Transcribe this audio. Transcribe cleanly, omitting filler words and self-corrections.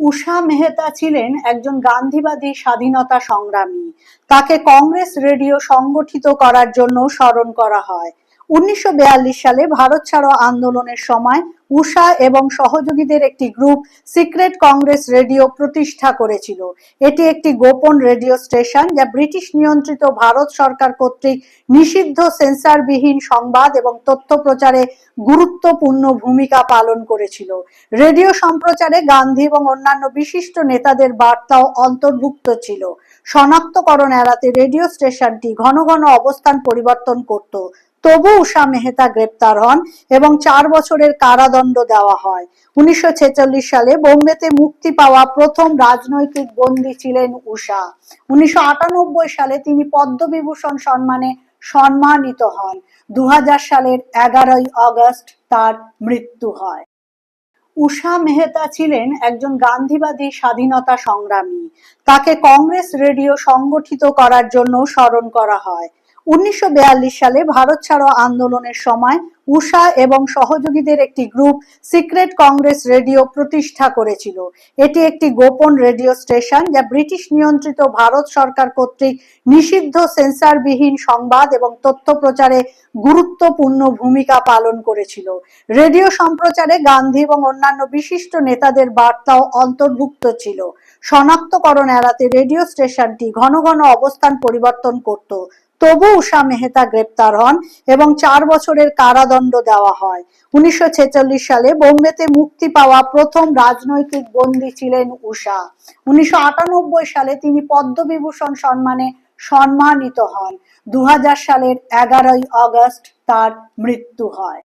উষা মেহতা ছিলেন একজন গান্ধীবাদী স্বাধীনতা সংগ্রামী। তাকে কংগ্রেস রেডিও সংগঠিত করার জন্য স্মরণ করা হয়। 1942 সালে ভারত ছাড়ো আন্দোলনের সময় উষা এবং সহযোগীদের একটি গ্রুপ সিক্রেট কংগ্রেস রেডিও প্রতিষ্ঠা করেছিল। এটি একটি গোপন রেডিও স্টেশন যা ব্রিটিশ নিয়ন্ত্রিত ভারত সরকার কর্তৃক নিষিদ্ধ সেন্সরবিহীন সংবাদ এবং তথ্য প্রচারে গুরুত্বপূর্ণ ভূমিকা পালন করেছিল। রেডিও সম্প্রচারে গান্ধী এবং অন্যান্য বিশিষ্ট নেতাদের বার্তাও অন্তর্ভুক্ত ছিল। শনাক্তকরণ এড়াতে রেডিও স্টেশনটি ঘন ঘন অবস্থান পরিবর্তন করত। তবু উষা মেহতা গ্রেপ্তার হন এবং 4 বছরের কারাদণ্ড দেওয়া হয়। 1946 সালে বোম্বেতে মুক্তি পাওয়া প্রথম রাজনৈতিক বন্দী ছিলেন উষা। 1998 সালে তিনি পদ্মবিভূষণ সম্মানে সম্মানিত হন। 2000 সালের 11 আগস্ট তার মৃত্যু হয়। উষা মেহতা ছিলেন একজন গান্ধীবাদী স্বাধীনতা সংগ্রামী। তাকে কংগ্রেস রেডিও সংগঠিত করার জন্য স্মরণ করা হয়। 1942 সালে ভারত ছাড়ো আন্দোলনের সময় উষা এবং সহযোগীদের একটি গ্রুপ সিক্রেট কংগ্রেস রেডিও প্রতিষ্ঠা করেছিল। এটি একটি গোপন রেডিও স্টেশন যা ব্রিটিশ নিয়ন্ত্রিত ভারত সরকার কর্তৃক নিষিদ্ধ সেন্সরবিহীন সংবাদ এবং তথ্য প্রচারে গুরুত্বপূর্ণ ভূমিকা পালন করেছিল। রেডিও সম্প্রচারে গান্ধী এবং অন্যান্য বিশিষ্ট নেতাদের বার্তাও অন্তর্ভুক্ত ছিল। শনাক্তকরণ এড়াতে রেডিও স্টেশনটি ঘন ঘন অবস্থান পরিবর্তন করত। তবু উষা মেহতা গ্রেপ্তার হন এবং 4 বছরের কারাদণ্ড দেওয়া হয়। 1946 সালে বোম্বেতে মুক্তি পাওয়া প্রথম রাজনৈতিক বন্দী ছিলেন উষা। 1998 সালে তিনি পদ্মবিভূষণ সম্মানে সম্মানিত হন। 2000 সালের 11 আগস্ট তার মৃত্যু হয়।